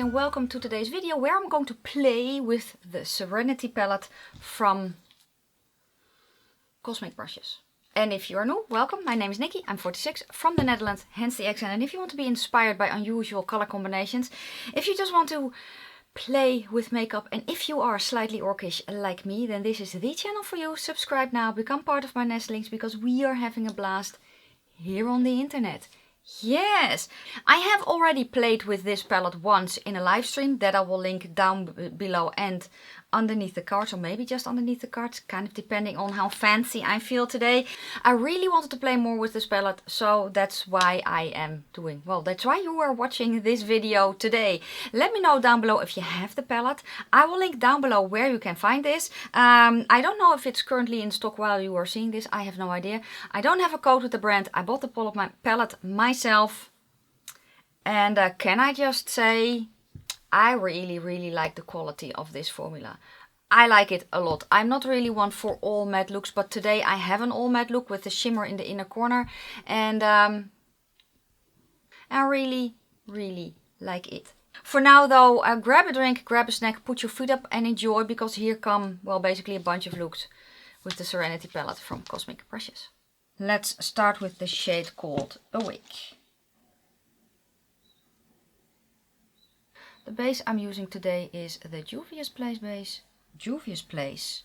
and welcome to today's video where I'm going to play with the Serenity Palette from Cosmic Brushes. And if you are new, welcome. My name is Nikki. I'm 46 from the Netherlands, hence the accent. And if you want to be inspired by unusual color combinations, if you just want to play with makeup, and if you are slightly orcish like me, then this is the channel for you. Subscribe now, become part of my nestlings, because we are having a blast here on the internet. Yes, I have already played with this palette once in a live stream that I will link down below and underneath the cards, or maybe just underneath the cards, kind of depending on how fancy I feel today. I really wanted to play more with this palette, so that's why I am doing, well, that's why you are watching this video today. Let me know down below if you have the palette. I will link down below where you can find this. I don't know if it's currently in stock while you are seeing this. I have no idea. I don't have a code with the brand. I bought the palette myself. And can I just say, I really like the quality of this formula. I like it a lot. I'm not really one for all matte looks, but today I have an all matte look with the shimmer in the inner corner. And I really like it. For now though, grab a drink, grab a snack, put your feet up and enjoy, because here come, well, basically a bunch of looks with the Serenity Palette from Cosmic Brushes. Let's start with the shade called Awake. The base I'm using today is the Juvia's Place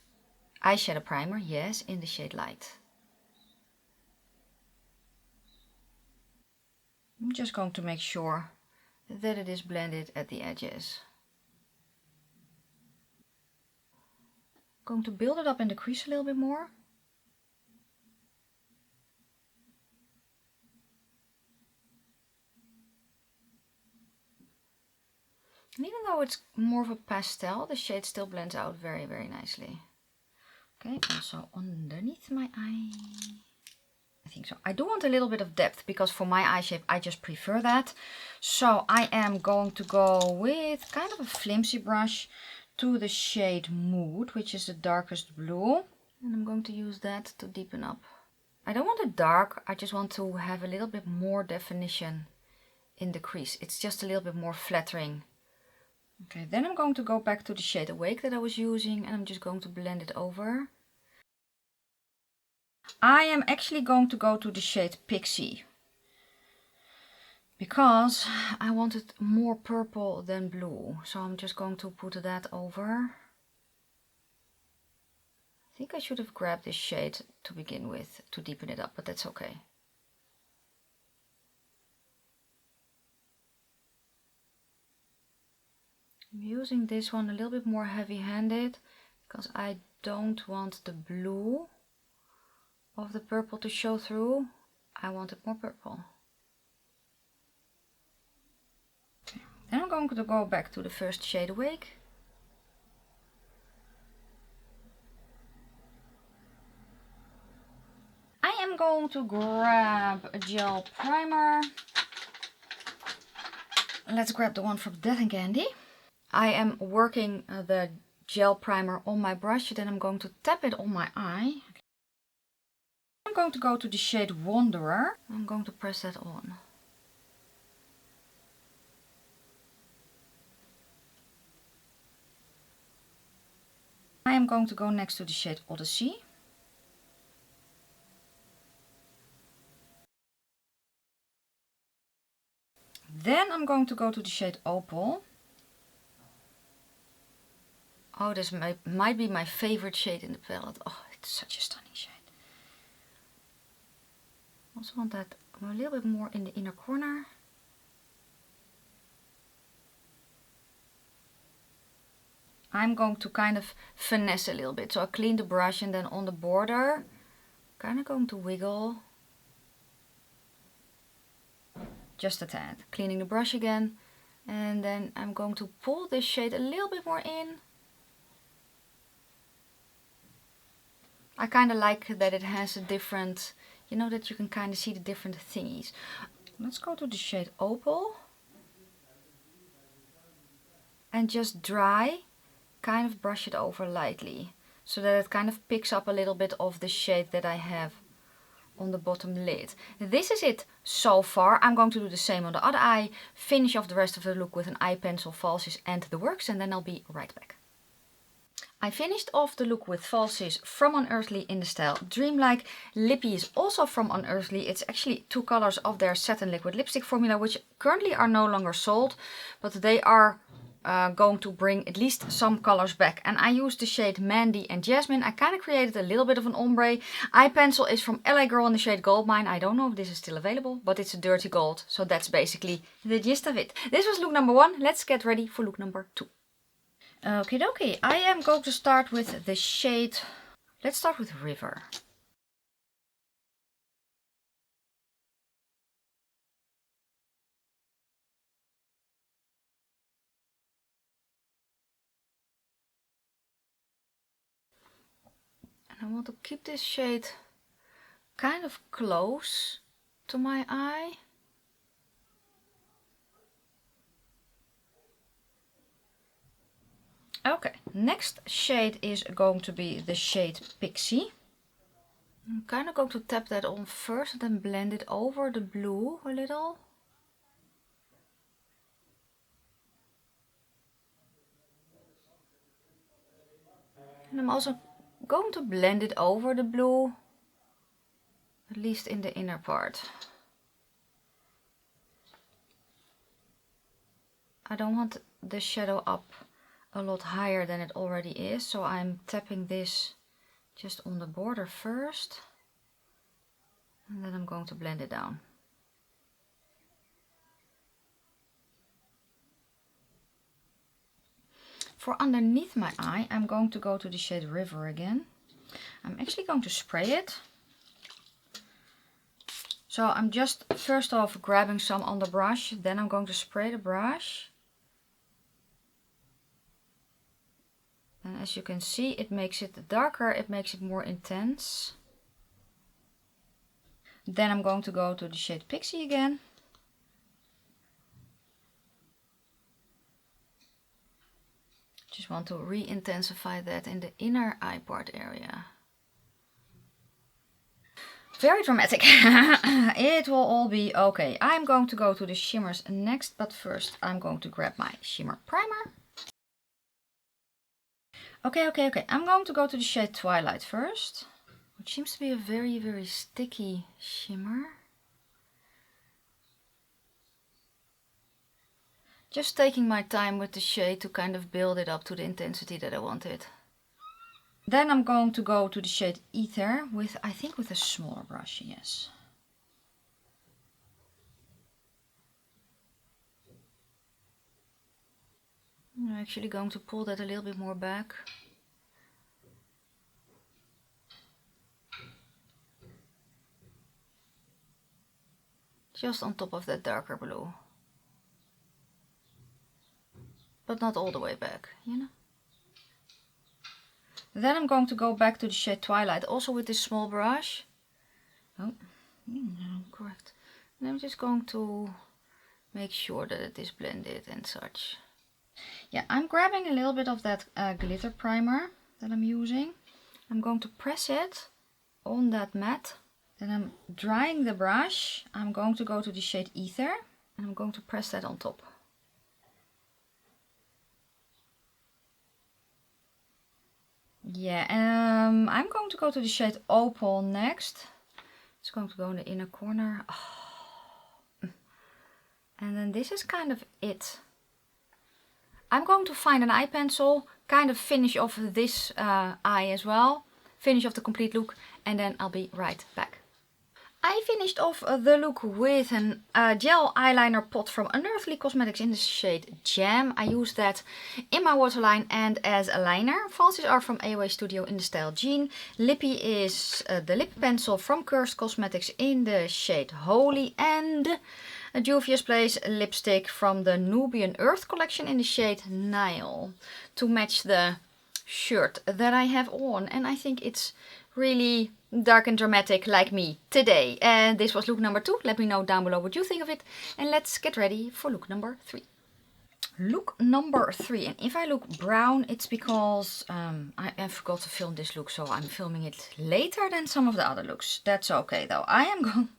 eyeshadow primer, yes, in the shade Light. I'm just going to make sure that it is blended at the edges. Going to build it up in the crease a little bit more. And even though it's more of a pastel, the shade still blends out very nicely. Okay, also underneath my eye. I think so. I do want a little bit of depth, because for my eye shape I just prefer that. So I am going to go with kind of a flimsy brush to the shade Mood, which is the darkest blue. And I'm going to use that to deepen up. I don't want it dark, I just want to have a little bit more definition in the crease. It's just a little bit more flattering. Okay, then I'm going to go back to the shade Awake that I was using, and I'm just going to blend it over. I am actually going to go to the shade Pixie, because I wanted more purple than blue. So I'm just going to put that over. I think I should have grabbed this shade to begin with to deepen it up, but that's okay. I'm using this one a little bit more heavy-handed, because I don't want the blue of the purple to show through. I want it more purple. Okay. Then I'm going to go back to the first shade Awake. I am going to grab a gel primer. Let's grab the one from Death and Candy. I am working the gel primer on my brush, then I'm going to tap it on my eye. I'm going to go to the shade Wanderer. I'm going to press that on. I am going to go next to the shade Odyssey. Then I'm going to go to the shade Opal. Oh, this might be my favorite shade in the palette. Oh, it's such a stunning shade. Also want that a little bit more in the inner corner. I'm going to kind of finesse a little bit. So I clean the brush, and then on the border, kind of going to wiggle. Just a tad. Cleaning the brush again. And then I'm going to pull this shade a little bit more in. I kind of like that it has a different, you know, that you can kind of see the different thingies. Let's go to the shade Opal. And just dry, kind of brush it over lightly, so that it kind of picks up a little bit of the shade that I have on the bottom lid. This is it so far. I'm going to do the same on the other eye, finish off the rest of the look with an eye pencil, falsies and the works, and then I'll be right back. I finished off the look with falsies from Unearthly in the style Dreamlike. Lippy is also from Unearthly. It's actually 2 colors of their satin liquid lipstick formula, which currently are no longer sold, but they are going to bring at least some colors back. And I used the shade Mandy and Jasmine. I kind of created a little bit of an ombre. Eye pencil is from LA Girl in the shade Goldmine. I don't know if this is still available, but it's a dirty gold. So that's basically the gist of it. This was look number 1. Let's get ready for look number 2. Okie dokie, I am going to start with the shade, let's start with River. And I want to keep this shade kind of close to my eye. Okay, next shade is going to be the shade Pixie. I'm kind of going to tap that on first and then blend it over the blue a little. And I'm also going to blend it over the blue, at least in the inner part. I don't want the shadow up a lot higher than it already is, so I'm tapping this just on the border first, and then I'm going to blend it down. For underneath my eye, I'm going to go to the shade River again. I'm actually going to spray it. So I'm just first off grabbing some on the brush, then I'm going to spray the brush. And as you can see, it makes it darker, it makes it more intense. Then I'm going to go to the shade Pixie again. Just want to re-intensify that in the inner eye part area. Very dramatic. It will all be okay. I'm going to go to the shimmers next, but first I'm going to grab my shimmer primer. Okay. I'm going to go to the shade Twilight first, which seems to be a very, very sticky shimmer. Just taking my time with the shade to kind of build it up to the intensity that I wanted. Then I'm going to go to the shade Ether with, I think with a smaller brush, yes. I'm actually going to pull that a little bit more back. Just on top of that darker blue. But not all the way back, you know. Then I'm going to go back to the shade Twilight, also with this small brush. Oh, correct. And I'm just going to make sure that it is blended and such. Yeah, I'm grabbing a little bit of that glitter primer that I'm using. I'm going to press it on that mat. Then I'm drying the brush. I'm going to go to the shade Ether and I'm going to press that on top. Yeah, I'm going to go to the shade Opal next. It's going to go in the inner corner. Oh. And then this is kind of it. I'm going to find an eye pencil, kind of finish off this eye as well. Finish off the complete look and then I'll be right back. I finished off the look with a gel eyeliner pot from Unearthly Cosmetics in the shade Jam. I used that in my waterline and as a liner. Falsies are from AOA Studio in the style Jean. Lippy is the lip pencil from Cursed Cosmetics in the shade Holy. And a Juvia's Place lipstick from the Nubian Earth collection in the shade Nile. To match the shirt that I have on. And I think it's really dark and dramatic like me today. And this was look number 2. Let me know down below what you think of it. And let's get ready for look number 3. Look number 3. And if I look brown, it's because I forgot to film this look, so I'm filming it later than some of the other looks. That's okay though. I'm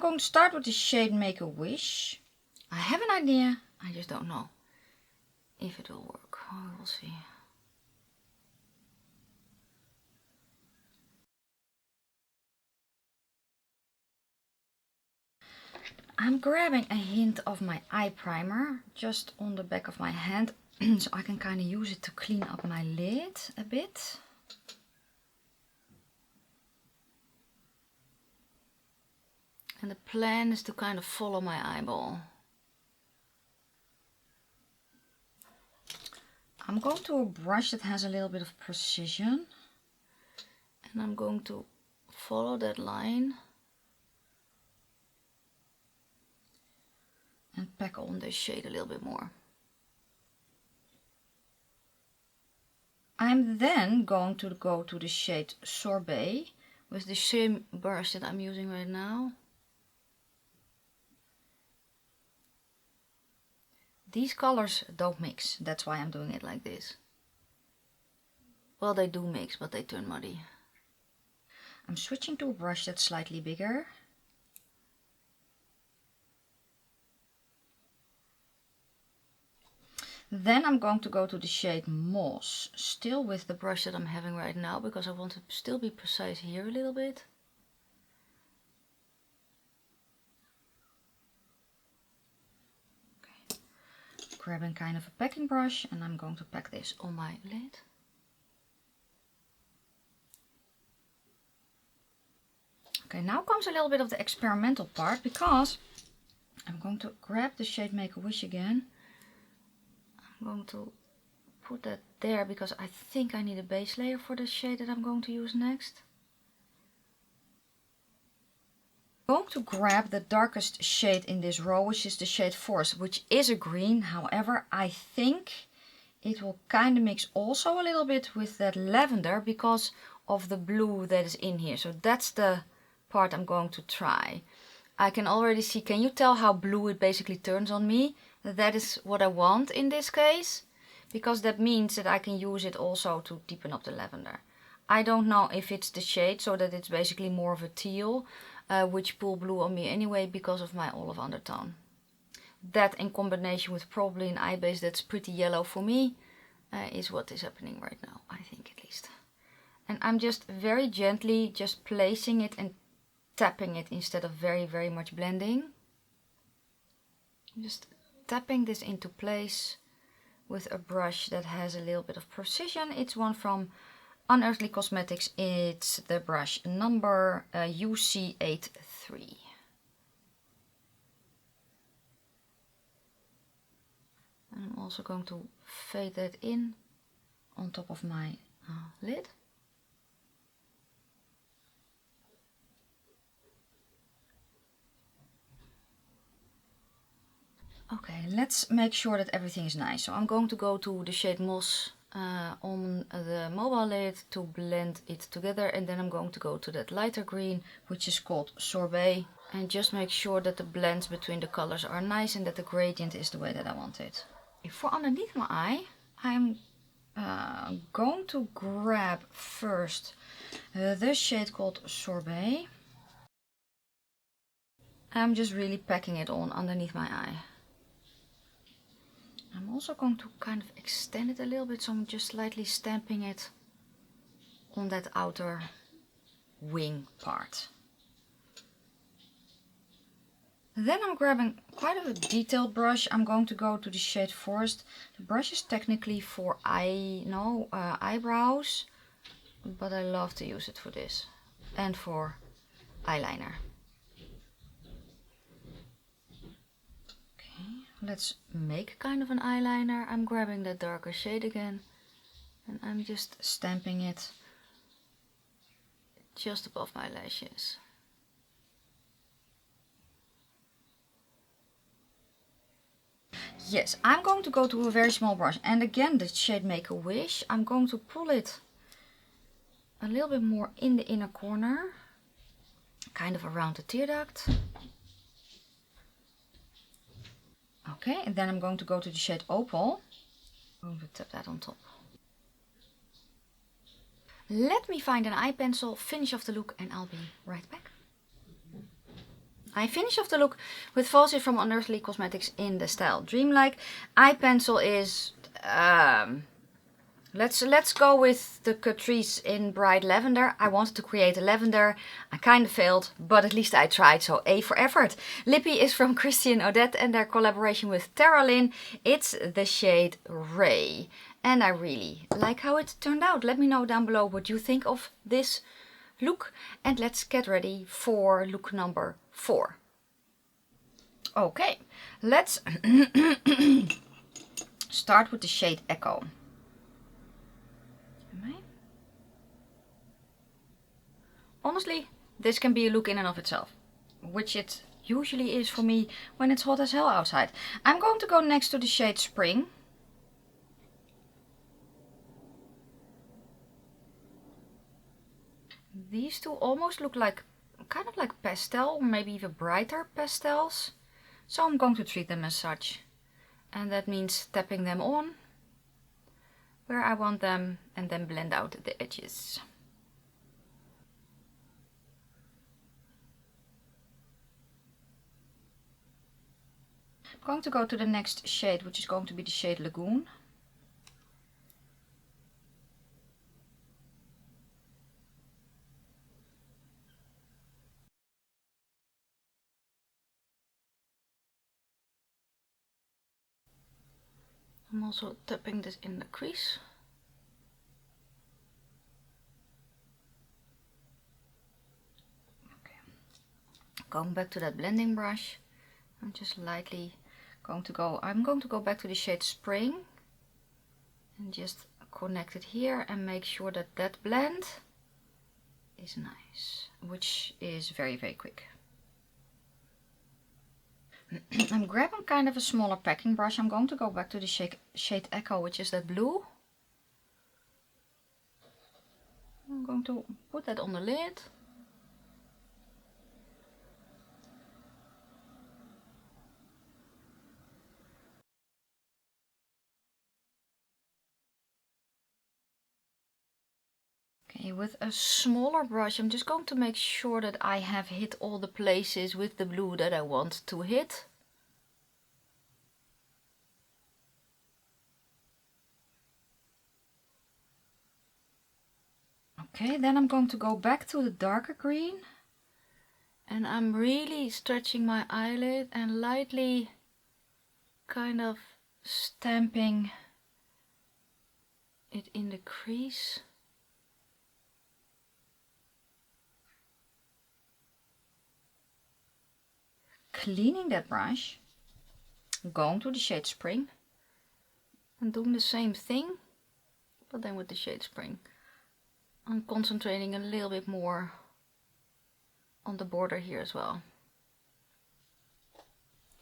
going to start with the shade Make a Wish. I have an idea, I just don't know if it will work. We'll see. I'm grabbing a hint of my eye primer just on the back of my hand so I can kind of use it to clean up my lid a bit. And the plan is to kind of follow my eyeball. I'm going to a brush that has a little bit of precision. And I'm going to follow that line. And pack on this shade a little bit more. I'm then going to go to the shade Sorbet with the same brush that I'm using right now. These colors don't mix, that's why I'm doing it like this. Well, they do mix, but they turn muddy. I'm switching to a brush that's slightly bigger. Then I'm going to go to the shade Moss, still with the brush that I'm having right now, because I want to still be precise here a little bit. Okay. Grabbing kind of a packing brush, and I'm going to pack this on my lid. Okay, now comes a little bit of the experimental part, because I'm going to grab the shade Make a Wish again. I'm going to put that there because I think I need a base layer for the shade that I'm going to use next. I'm going to grab the darkest shade in this row, which is the shade Forest, which is a green. However, I think it will kind of mix also a little bit with that lavender because of the blue that is in here. So that's the part I'm going to try. I can already see, can you tell how blue it basically turns on me? That is what I want in this case, because that means that I can use it also to deepen up the lavender. I don't know if it's the shade, so that it's basically more of a teal, which pull blue on me anyway because of my olive undertone. That in combination with probably an eye base that's pretty yellow for me, is what is happening right now, I think at least. And I'm just very gently just placing it and tapping it instead of very, very much blending. Just tapping this into place with a brush that has a little bit of precision. It's one from Unearthly Cosmetics. It's the brush number UC83. And I'm also going to fade that in on top of my lid. Okay, let's make sure that everything is nice. So I'm going to go to the shade Moss on the mobile lid to blend it together, and then I'm going to go to that lighter green, which is called Sorbet, and just make sure that the blends between the colors are nice and that the gradient is the way that I want it. For underneath my eye, I'm going to grab first the shade called Sorbet. I'm just really packing it on underneath my eye. I'm also going to kind of extend it a little bit, so I'm just slightly stamping it on that outer wing part. Then I'm grabbing quite a detailed brush. I'm going to go to the shade Forest. The brush is technically for eyebrows, but I love to use it for this and for eyeliner. Let's make kind of an eyeliner. I'm grabbing that darker shade again and I'm just stamping it just above my lashes. Yes, I'm going to go to a very small brush, and again the shade Make a Wish. I'm going to pull it a little bit more in the inner corner, kind of around the tear duct. Okay, and then I'm going to go to the shade Opal. I'm going to tap that on top. Let me find an eye pencil, finish off the look, and I'll be right back. I finish off the look with Falsies from Unearthly Cosmetics in the style Dreamlike. Eye pencil is, let's go with the Catrice in Bright Lavender. I wanted to create a lavender. I kind of failed, but at least I tried, so A for effort. Lippy is from Christy and Audette and their collaboration with Tara Lynn. It's the shade Raye. And I really like how it turned out. Let me know down below what you think of this look. And let's get ready for look number 4. Okay, let's start with the shade Echo. Honestly, this can be a look in and of itself, which it usually is for me when it's hot as hell outside. I'm going to go next to the shade Spring. These two almost look like, kind of like pastel, or maybe even brighter pastels. So I'm going to treat them as such. And that means tapping them on where I want them and then blend out the edges. I'm going to go to the next shade, which is going to be the shade Lagoon. I'm also tapping this in the crease. Okay. Going back to that blending brush, I'm just lightly I'm going to go back to the shade Spring and just connect it here and make sure that that blend is nice, which is very, very quick. I'm grabbing kind of a smaller packing brush. I'm going to go back to the shade Echo, which is that blue. I'm going to put that on the lid. Okay, with a smaller brush, I'm just going to make sure that I have hit all the places with the blue that I want to hit. Okay, then I'm going to go back to the darker green. And I'm really stretching my eyelid and lightly kind of stamping it in the crease. Cleaning that brush, going to the shade Spring and doing the same thing, but then with the shade Spring. I'm concentrating a little bit more on the border here as well.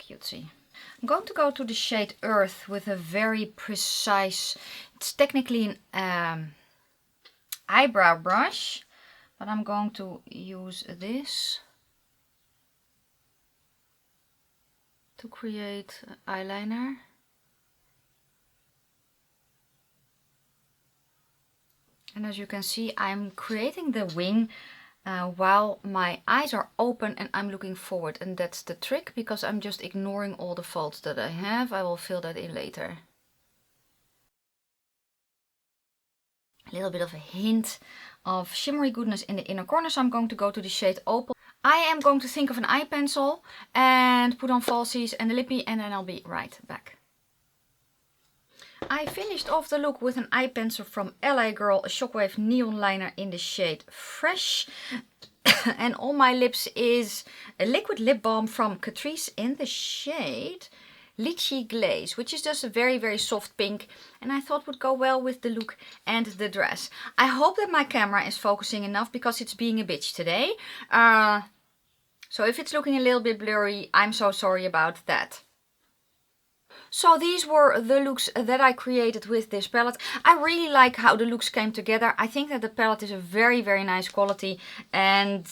Cutesy. I'm going to go to the shade Earth with a very precise, it's technically an eyebrow brush, but I'm going to use this to create eyeliner. And as you can see, I'm creating the wing while my eyes are open and I'm looking forward. And that's the trick, because I'm just ignoring all the folds that I have. I will fill that in later. A little bit of a hint of shimmery goodness in the inner corner. So I'm going to go to the shade Opal. I am going to think of an eye pencil and put on Falsies and the lippy, and then I'll be right back. I finished off the look with an eye pencil from LA Girl, a Shockwave Neon Liner in the shade Fresh. And on my lips is a liquid lip balm from Catrice in the shade Lychee Glaze, which is just a very, very soft pink, and I thought would go well with the look and the dress. I hope that my camera is focusing enough, because it's being a bitch today. So if it's looking a little bit blurry, I'm so sorry about that. So these were the looks that I created with this palette. I really like how the looks came together. I think that the palette is a very, very nice quality, and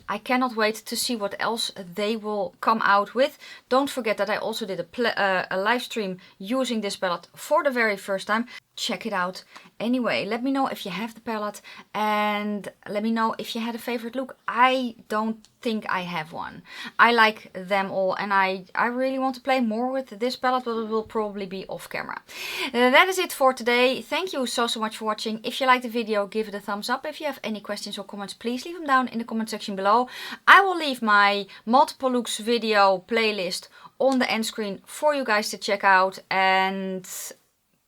I cannot wait to see what else they will come out with. Don't forget that I also did a live stream using this palette for the very first time. Check it out. Anyway, let me know if you have the palette and let me know if you had a favorite look. I don't think I have one. I like them all and I really want to play more with this palette, but it will probably be off camera. That is it for today. Thank you so much for watching. If you liked the video, give it a thumbs up. If you have any questions or comments, please leave them down in the comment section below. I will leave my multiple looks video playlist on the end screen for you guys to check out. And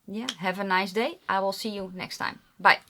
yeah, have a nice day. I will see you next time. Bye.